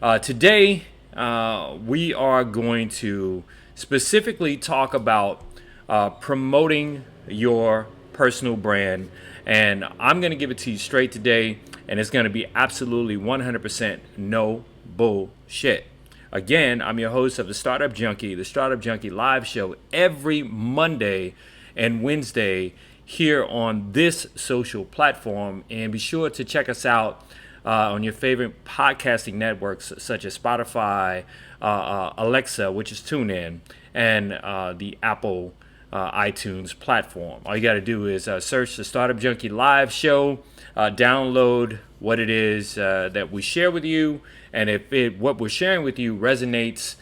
Today, we are going to specifically talk about promoting your personal brand. And I'm going to give it to you straight today, and it's going to be absolutely 100% no bullshit. Again, I'm your host of the Startup Junkie live show every Monday and Wednesday here on this social platform. And be sure to check us out on your favorite podcasting networks such as Spotify, Alexa, which is TuneIn, and the Apple iTunes platform. All you got to do is search the Startup Junkie live show, download what it is that we share with you, and if what we're sharing with you resonates,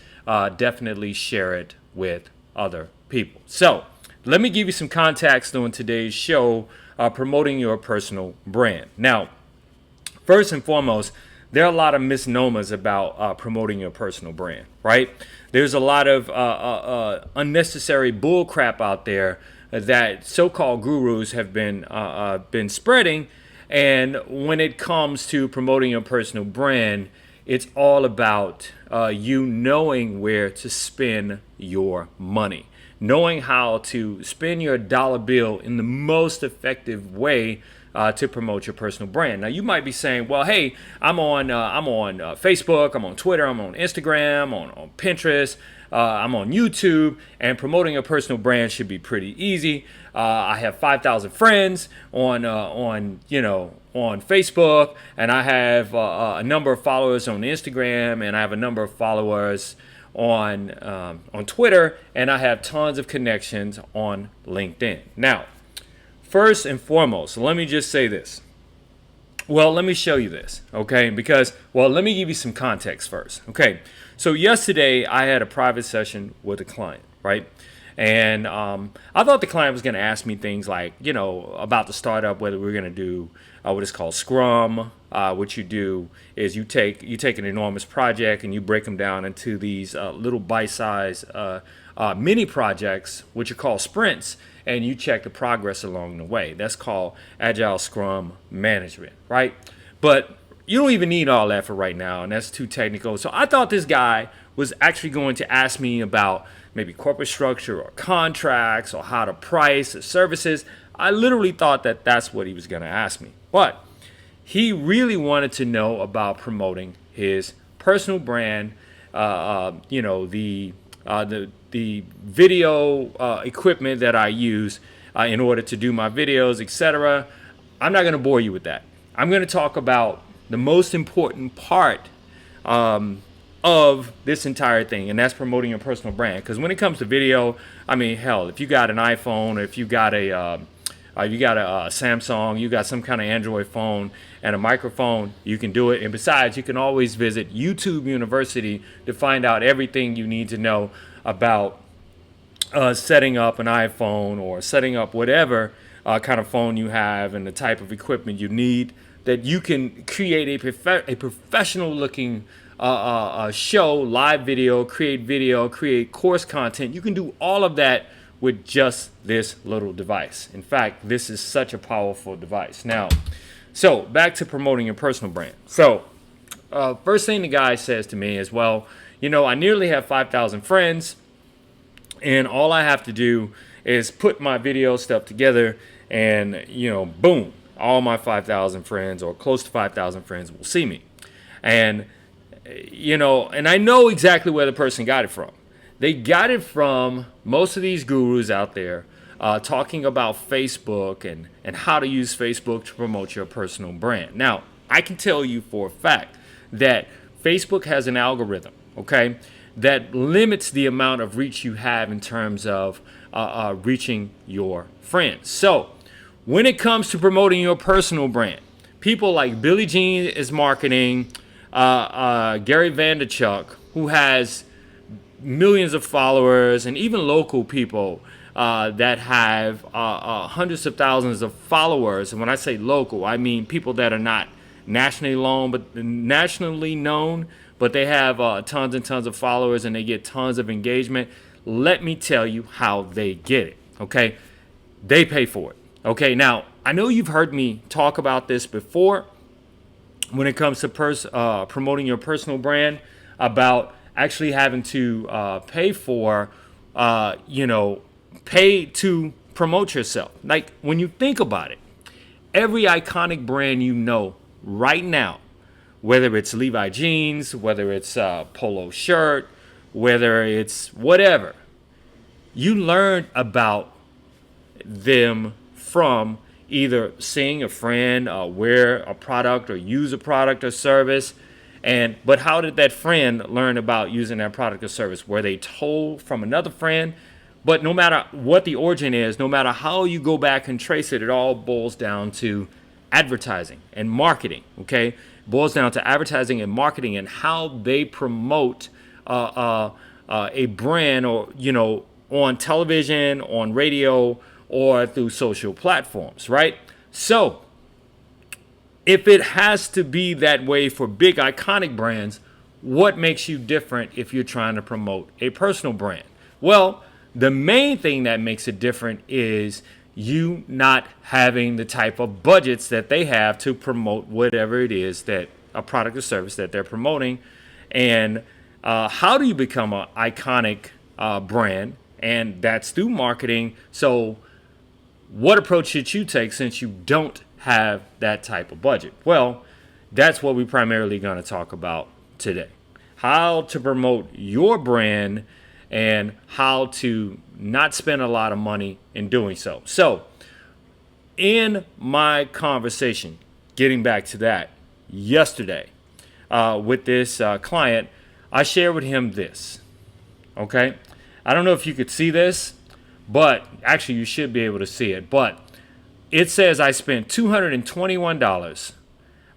definitely share it with other people. So let me give you some context on today's show, promoting your personal brand. Now, first and foremost, there are a lot of misnomers about promoting your personal brand, right? There's a lot of unnecessary bull crap out there that so-called gurus have been spreading. And when it comes to promoting your personal brand, it's all about you knowing where to spend your money, knowing how to spend your dollar bill in the most effective way to promote your personal brand. Now, you might be saying, "Well, hey, I'm on Facebook, I'm on Twitter, I'm on Instagram, on Pinterest, I'm on YouTube, and promoting a personal brand should be pretty easy. I have 5,000 friends on Facebook, and I have a number of followers on Instagram, and I have a number of followers on Twitter, and I have tons of connections on LinkedIn." Now, first and foremost, let me just say this. Well, let me show you this, okay? Let me give you some context first, okay? So yesterday, I had a private session with a client, right? And I thought the client was going to ask me things like, about the startup, whether we're going to do what is called Scrum. What you do is you take an enormous project and you break them down into these little bite-sized mini projects, which are called sprints, and you check the progress along the way. That's called Agile Scrum Management, right? But you don't even need all that for right now, and that's too technical. So I thought this guy was actually going to ask me about maybe corporate structure or contracts or how to price services. I literally thought that that's what he was going to ask me. But he really wanted to know about promoting his personal brand, the video equipment that I use in order to do my videos, etc. I'm not going to bore you with that. I'm going to talk about the most important part of this entire thing, and that's promoting your personal brand. Because when it comes to video, I mean, hell, if you got an iPhone, or if you got a Samsung, you got some kind of Android phone and a microphone, you can do it. And besides, you can always visit YouTube University to find out everything you need to know about setting up an iPhone or setting up whatever kind of phone you have and the type of equipment you need, that you can create a professional looking show, live video, create course content. You can do all of that with just this little device. In fact, this is such a powerful device. Now, so back to promoting your personal brand. So first thing the guy says to me is, well, I nearly have 5,000 friends, and all I have to do is put my video stuff together, and, boom, all my 5,000 friends, or close to 5,000 friends, will see me. And, and I know exactly where the person got it from. They got it from most of these gurus out there talking about Facebook and how to use Facebook to promote your personal brand. Now, I can tell you for a fact that Facebook has an algorithm, okay, that limits the amount of reach you have in terms of reaching your friends. So when it comes to promoting your personal brand, people like Billie Jean is marketing, Gary Vaynerchuk, who has millions of followers, and even local people that have hundreds of thousands of followers. And when I say local, I mean people that are not nationally known, but they have tons and tons of followers, and they get tons of engagement. Let me tell you how they get it, okay? They pay for it, okay? Now, I know you've heard me talk about this before, when it comes to promoting your personal brand about actually having to pay for, pay to promote yourself. Like when you think about it, every iconic brand you know right now, whether it's Levi jeans, whether it's a polo shirt, whether it's whatever, you learned about them from either seeing a friend wear a product or use a product or service. But how did that friend learn about using that product or service? Were they told from another friend? But no matter what the origin is, no matter how you go back and trace it, it all boils down to advertising and marketing. Okay, it boils down to advertising and marketing and how they promote a brand, or on television, on radio, or through social platforms, right? So if it has to be that way for big iconic brands, what makes you different if you're trying to promote a personal brand? Well, the main thing that makes it different is you not having the type of budgets that they have to promote whatever it is, that a product or service that they're promoting. And how do you become an iconic brand? And that's through marketing. So what approach should you take since you don't have that type of budget? Well, that's what we're primarily going to talk about today. How to promote your brand and how to not spend a lot of money in doing so. So in my conversation, getting back to that, yesterday with this client, I shared with him this. Okay, I don't know if you could see this, but actually you should be able to see it. But it says I spent $221.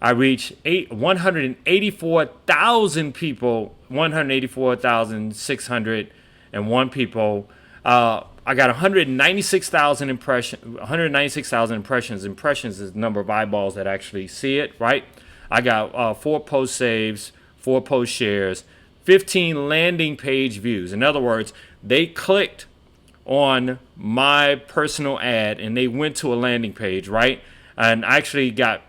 I reached 184,000 people, 184,601 people. I got 196,000 impressions. 196,000 impressions. Impressions is the number of eyeballs that actually see it, right? I got 4 post saves, 4 post shares, 15 landing page views. In other words, they clicked on my personal ad and they went to a landing page, right? And I actually got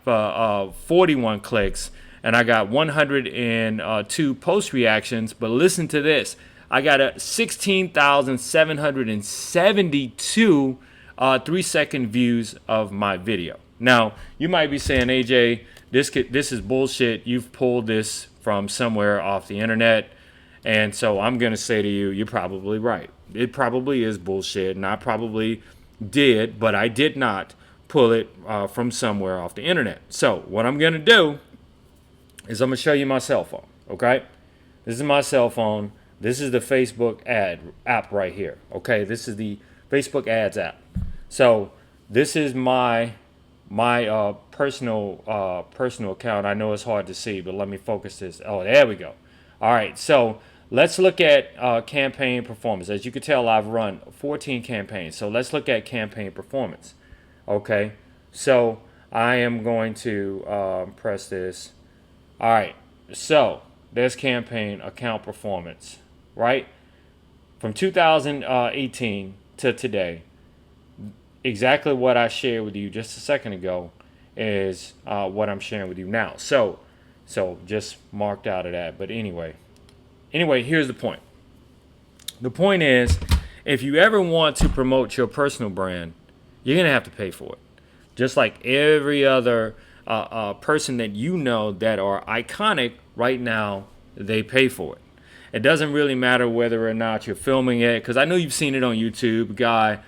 41 clicks and I got 102 post reactions. But listen to this. I got 16,772 3-second views of my video. Now, you might be saying, AJ, this is bullshit. You've pulled this from somewhere off the internet. And so I'm going to say to you, you're probably right. It probably is bullshit. And I probably did, but I did not pull it from somewhere off the internet. So what I'm going to do is I'm going to show you my cell phone. Okay. This is my cell phone. This is the Facebook ad app right here. Okay. This is the Facebook ads app. So this is my personal account. I know it's hard to see, but let me focus this. Oh, there we go. All right. So let's look at campaign performance. As you can tell, I've run 14 campaigns. So let's look at campaign performance. Okay. So I am going to press this. All right. So there's campaign account performance, right? From 2018 to today, exactly what I shared with you just a second ago is what I'm sharing with you now. So just marked out of that. But anyway, here's the point. The point is, if you ever want to promote your personal brand, you're going to have to pay for it. Just like every other person that you know that are iconic right now, they pay for it. It doesn't really matter whether or not you're filming it, because I know you've seen it on YouTube, a guy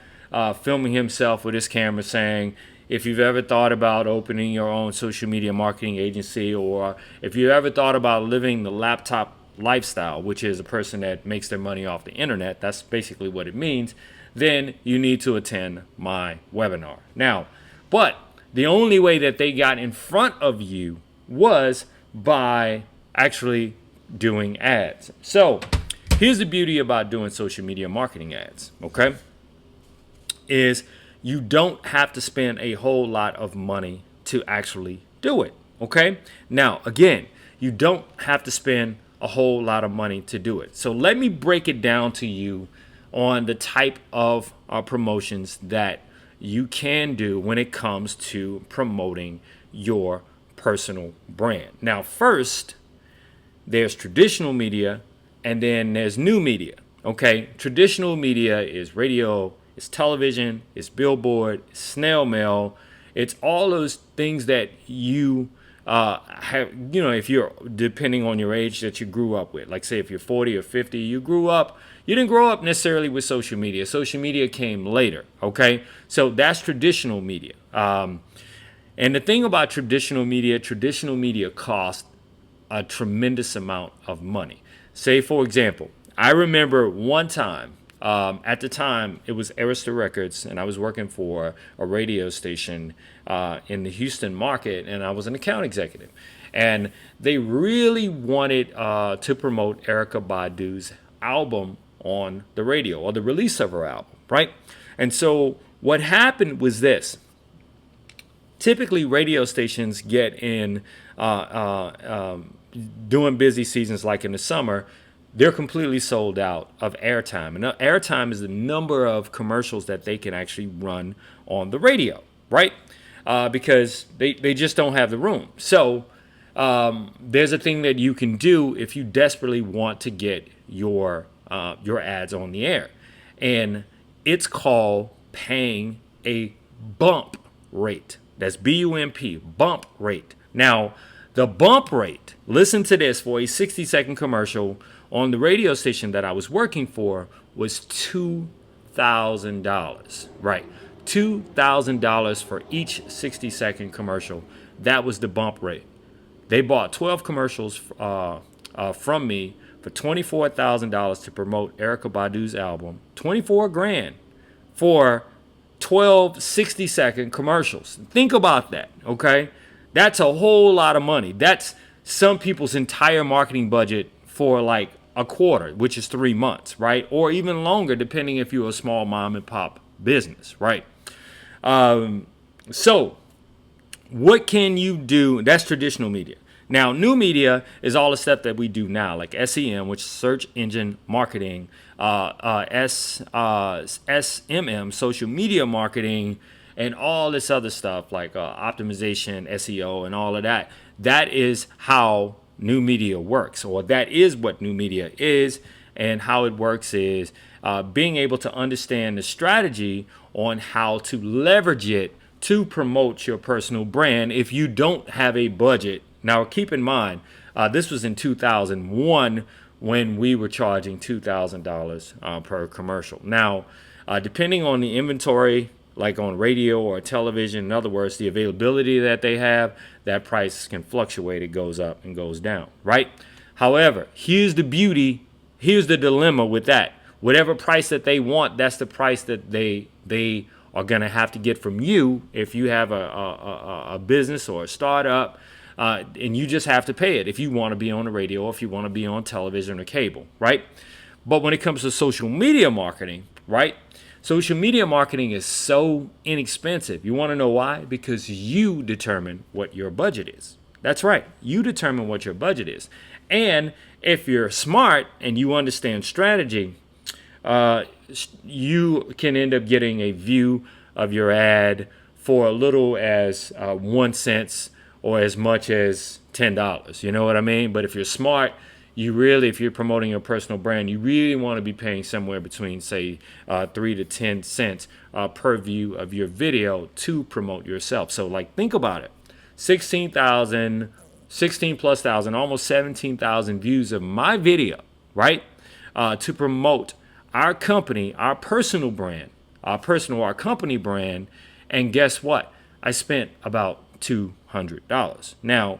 filming himself with his camera saying, if you've ever thought about opening your own social media marketing agency, or if you ever thought about living the laptop lifestyle, which is a person that makes their money off the internet, that's basically what it means, then you need to attend my webinar. Now, but the only way that they got in front of you was by actually doing ads. So here's the beauty about doing social media marketing ads, okay? Is you don't have to spend a whole lot of money to actually do it, okay? Now, again, you don't have to spend a whole lot of money to do it. So let me break it down to you on the type of promotions that you can do when it comes to promoting your personal brand. Now, first, there's traditional media, and then there's new media. Okay, traditional media is radio, it's television, it's billboard, it's snail mail. It's all those things that you have, if you're depending on your age that you grew up with. Like, say, if you're 40 or 50, you didn't grow up necessarily with social media. Social media came later. Okay, so that's traditional media. And the thing about traditional media costs a tremendous amount of money. Say, for example, I remember one time, at the time, it was Arista Records, and I was working for a radio station in the Houston market, and I was an account executive. And they really wanted to promote Erykah Badu's album on the radio, or the release of her album, right? And so what happened was this. Typically, radio stations get in doing busy seasons like in the summer, they're completely sold out of airtime. And airtime is the number of commercials that they can actually run on the radio, right? Because they just don't have the room. So there's a thing that you can do if you desperately want to get your ads on the air. And it's called paying a bump rate. That's B-U-M-P, bump rate. Now, the bump rate, listen to this, for a 60-second commercial on the radio station that I was working for was $2,000, right? $2,000 for each 60-second commercial. That was the bump rate. They bought 12 commercials from me for $24,000 to promote Erykah Badu's album. 24 grand for 12 60-second commercials. Think about that, okay? That's a whole lot of money. That's some people's entire marketing budget for like a quarter, which is 3 months, right? Or even longer, depending if you're a small mom and pop business, right? So what can you do? That's traditional media. Now, new media is all the stuff that we do now, like SEM, which is search engine marketing, SMM, social media marketing, and all this other stuff like optimization, SEO, and all of that. That is how new media works, or that is what new media is. And how it works is being able to understand the strategy on how to leverage it to promote your personal brand if you don't have a budget. Now, keep in mind, this was in 2001 when we were charging $2,000 per commercial. Now, depending on the inventory, like on radio or television, in other words, the availability that they have, that price can fluctuate. It goes up and goes down, right? However, here's the beauty. Here's the dilemma with that. Whatever price that they want, that's the price that they are going to have to get from you if you have a business or a startup. And you just have to pay it if you want to be on the radio or if you want to be on television or cable, right? But when it comes to social media marketing, right? Social media marketing is so inexpensive. You want to know why? Because you determine what your budget is. That's right. You determine what your budget is. And if you're smart and you understand strategy, you can end up getting a view of your ad for a little as 1 cent or as much as $10. You know what I mean? But if you're smart, if you're promoting your personal brand, you really want to be paying somewhere between, say, 3 to 10 cents per view of your video to promote yourself. So, like, think about it. 16 plus thousand, almost 17,000 views of my video, right? To promote our company, our personal brand, our company brand. And guess what? I spent about $200. Now,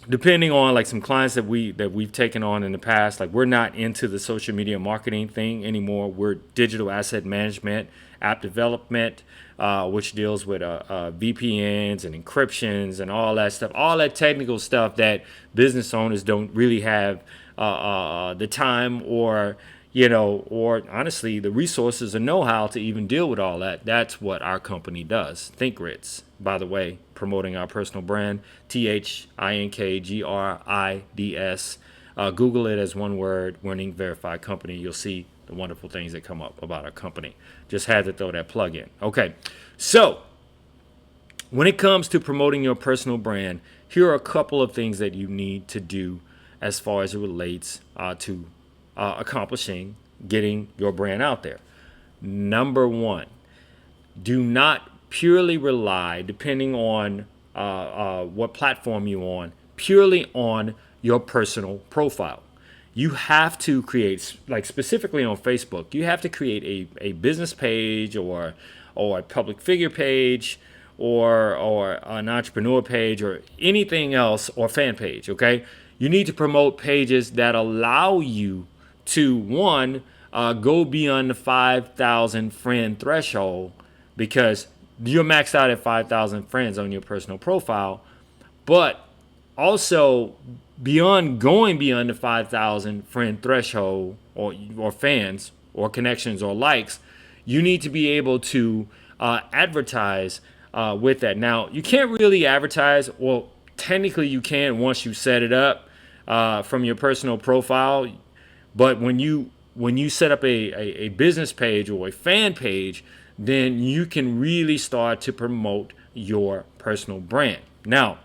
depending on like some clients that we've taken on in the past, like we're not into the social media marketing thing anymore. We're digital asset management, app development, which deals with VPNs and encryptions and all that stuff, all that technical stuff that business owners don't really have the time or honestly the resources and know-how to even deal with all that. That's what our company does. ThinkGrids, by the way, promoting our personal brand, ThinkGrids. Google it as one word, Winning Verified Company. You'll see the wonderful things that come up about our company. Just had to throw that plug in. Okay, so when it comes to promoting your personal brand, here are a couple of things that you need to do as far as it relates to accomplishing getting your brand out there. Number one, do not purely rely, depending on what platform you're on, purely on your personal profile. You have to create, like specifically on Facebook, you have to create a business page or a public figure page or an entrepreneur page or anything else, or fan page, okay? You need to promote pages that allow you to, one, go beyond the 5,000 friend threshold, because you're maxed out at 5,000 friends on your personal profile. But also, going beyond the 5,000 friend threshold or fans or connections or likes, you need to be able to advertise with that. Now, you can't really advertise. Well, technically you can once you set it up from your personal profile. But when you set up a business page or a fan page, then you can really start to promote your personal brand. Now,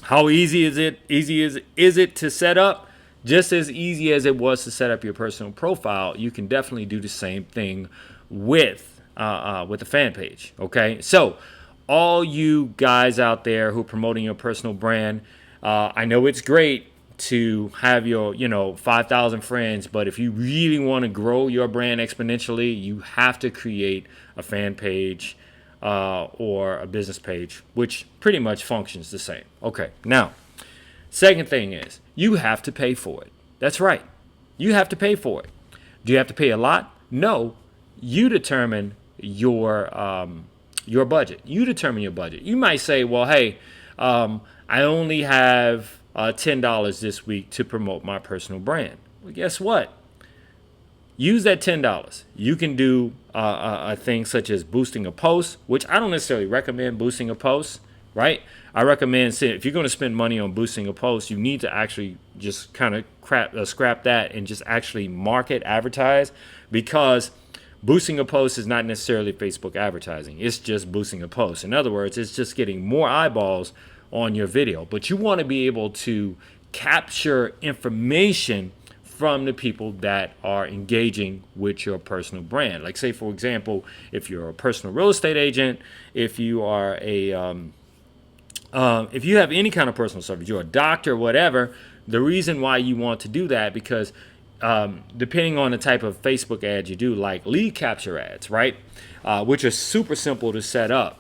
how easy is it? Is it to set up? Just as easy as it was to set up your personal profile, you can definitely do the same thing with a fan page. Okay, so all you guys out there who are promoting your personal brand, I know it's great to have your 5,000 friends, but if you really want to grow your brand exponentially, you have to create a fan page or a business page, which pretty much functions the same. Okay, now, second thing is you have to pay for it. That's right. You have to pay for it. Do you have to pay a lot? No. You determine your budget. You determine your budget. You might say, well, hey, I only have $10 this week to promote my personal brand. Well, guess what? Use that $10. You can do a thing such as boosting a post, which I don't necessarily recommend boosting a post, right? I recommend, if you're going to spend money on boosting a post, you need to actually just kind of scrap that and just actually advertise, because boosting a post is not necessarily Facebook advertising. It's just boosting a post. In other words, it's just getting more eyeballs on your video. But you want to be able to capture information from the people that are engaging with your personal brand. Like, say, for example, if you're a personal real estate agent, if you are if you have any kind of personal service, you're a doctor, whatever, the reason why you want to do that, because depending on the type of Facebook ads you do, like lead capture ads, right, which are super simple to set up.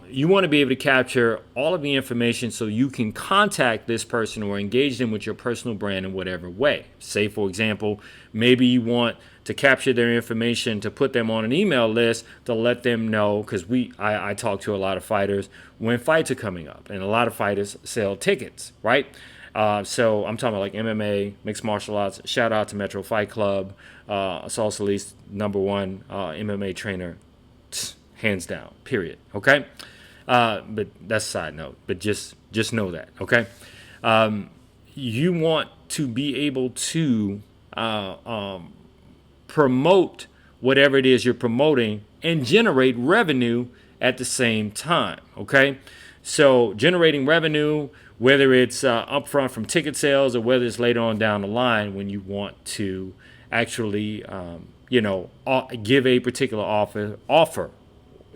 You want to be able to capture all of the information so you can contact this person or engage them with your personal brand in whatever way. Say, for example, maybe you want to capture their information to put them on an email list to let them know, because I talk to a lot of fighters when fights are coming up, and a lot of fighters sell tickets, right? So I'm talking about like MMA, mixed martial arts. Shout out to Metro Fight Club, Assault Elite's #1 MMA trainer. Hands down, period. Okay, but that's a side note. But just know that. Okay, you want to be able to promote whatever it is you're promoting and generate revenue at the same time. Okay, so generating revenue, whether it's upfront from ticket sales or whether it's later on down the line when you want to actually give a particular offer.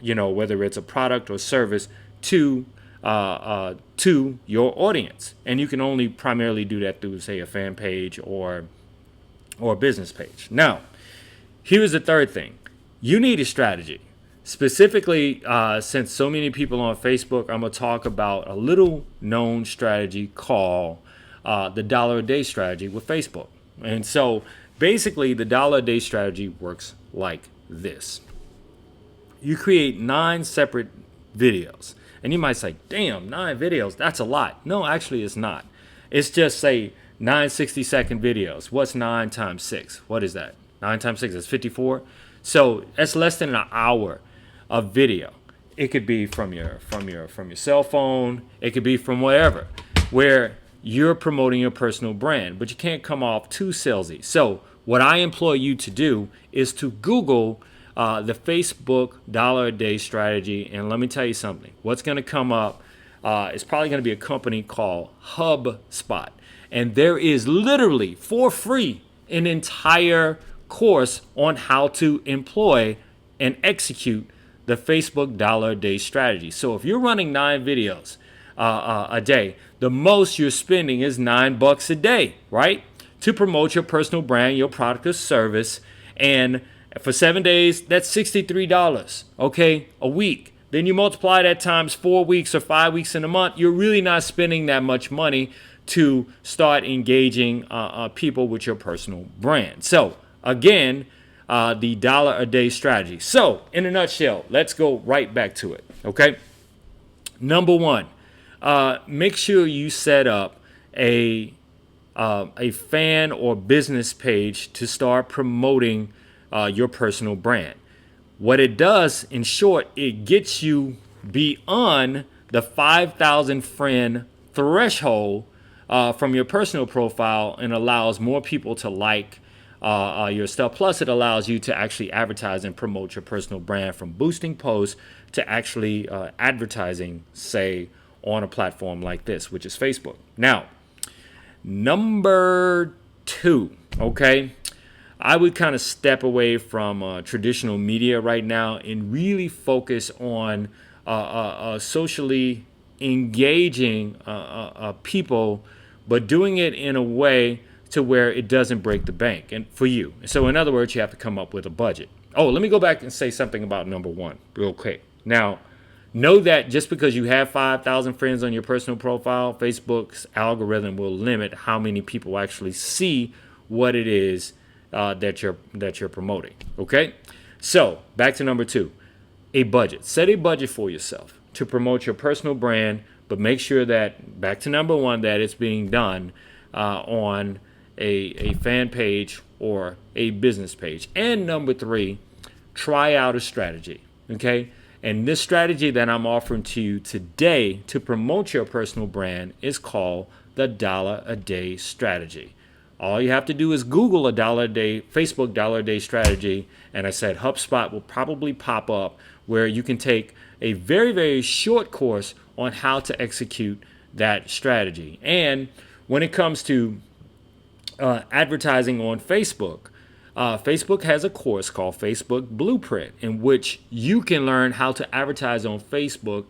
Whether it's a product or service to your audience. And you can only primarily do that through, say, a fan page or a business page. Now, here's the third thing. You need a strategy. Specifically, since so many people on Facebook, I'm going to talk about a little known strategy called the $1 a day strategy with Facebook. And so basically, the $1 a day strategy works like this. You create 9 separate videos. And you might say, damn, 9 videos, that's a lot. No, actually it's not. It's just, say, 9 60-second videos. What's 9 times 6? What is that? 9 times 6 is 54. So that's less than an hour of video. It could be from your cell phone. It could be from wherever, where you're promoting your personal brand, but you can't come off too salesy. So what I employ you to do is to Google the Facebook dollar a day strategy. And let me tell you something. What's going to come up is probably going to be a company called HubSpot. And there is literally for free an entire course on how to employ and execute the Facebook dollar a day strategy. So if you're running 9 videos a day, the most you're spending is $9 a day, right? To promote your personal brand, your product or service. And for 7 days, that's $63, okay, a week. Then you multiply that times 4 weeks or 5 weeks in a month. You're really not spending that much money to start engaging people with your personal brand. So again, the dollar a day strategy. So in a nutshell, let's go right back to it. Okay. Number one, make sure you set up a fan or business page to start promoting your personal brand. What it does, in short, it gets you beyond the 5,000 friend threshold from your personal profile and allows more people to like your stuff. Plus, it allows you to actually advertise and promote your personal brand, from boosting posts to actually advertising, say, on a platform like this, which is Facebook. Now, number 2, okay? I would kind of step away from traditional media right now and really focus on socially engaging people, but doing it in a way to where it doesn't break the bank and for you. So in other words, you have to come up with a budget. Oh, let me go back and say something about number 1 real quick. Now, know that just because you have 5,000 friends on your personal profile, Facebook's algorithm will limit how many people actually see what it is that you're promoting. Okay, so back to number 2, a budget. Set a budget for yourself to promote your personal brand, but make sure that, back to number 1, that it's being done on a fan page or a business page. And number 3, try out a strategy. Okay, and this strategy that I'm offering to you today to promote your personal brand is called the dollar a day strategy. All you have to do is Google a dollar a day, Facebook dollar a day strategy. And I said HubSpot will probably pop up, where you can take a very, very short course on how to execute that strategy. And when it comes to advertising on Facebook, Facebook has a course called Facebook Blueprint, in which you can learn how to advertise on Facebook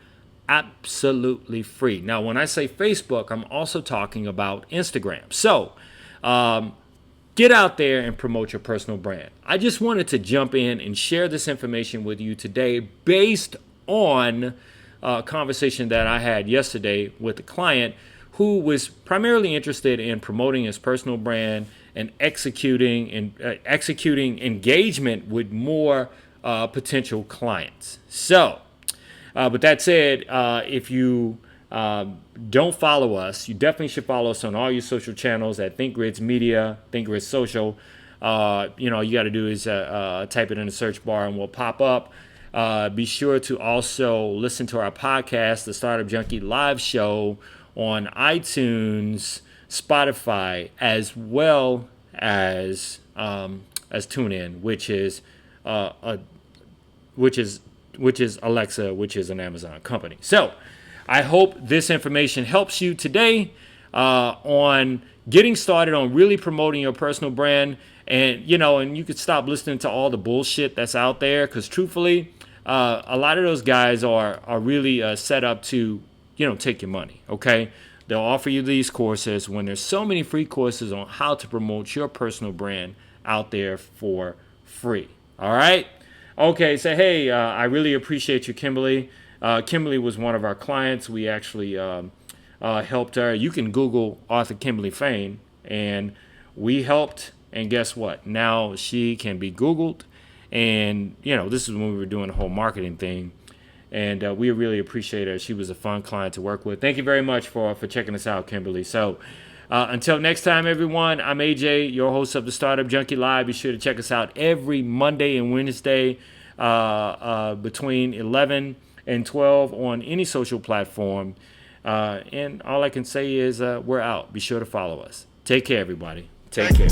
absolutely free. Now, when I say Facebook, I'm also talking about Instagram. So get out there and promote your personal brand. I just wanted to jump in and share this information with you today based on a conversation that I had yesterday with a client who was primarily interested in promoting his personal brand and executing engagement with more potential clients. So, but that said, if you don't follow us, you definitely should follow us on all your social channels at ThinkGrids Media, ThinkGrids Social. You got to do is type it in the search bar and we'll pop up. Be sure to also listen to our podcast, the Startup Junkie Live Show, on iTunes, Spotify, as well as TuneIn, which is Alexa, which is an Amazon company. So I hope this information helps you today on getting started on really promoting your personal brand. And you could stop listening to all the bullshit that's out there, because truthfully, a lot of those guys are really set up to take your money. Okay, they'll offer you these courses when there's so many free courses on how to promote your personal brand out there for free. All right. Okay, so hey, I really appreciate you, Kimberly. Kimberly was one of our clients. We actually helped her. You can Google author Kimberly Fain, and we helped. And guess what? Now she can be Googled. And, this is when we were doing the whole marketing thing. And we really appreciate her. She was a fun client to work with. Thank you very much for checking us out, Kimberly. So until next time, everyone, I'm AJ, your host of the Startup Junkie Live. Be sure to check us out every Monday and Wednesday between 11 and 12 on any social platform. And all I can say is we're out. Be sure to follow us. Take care, everybody. Take care.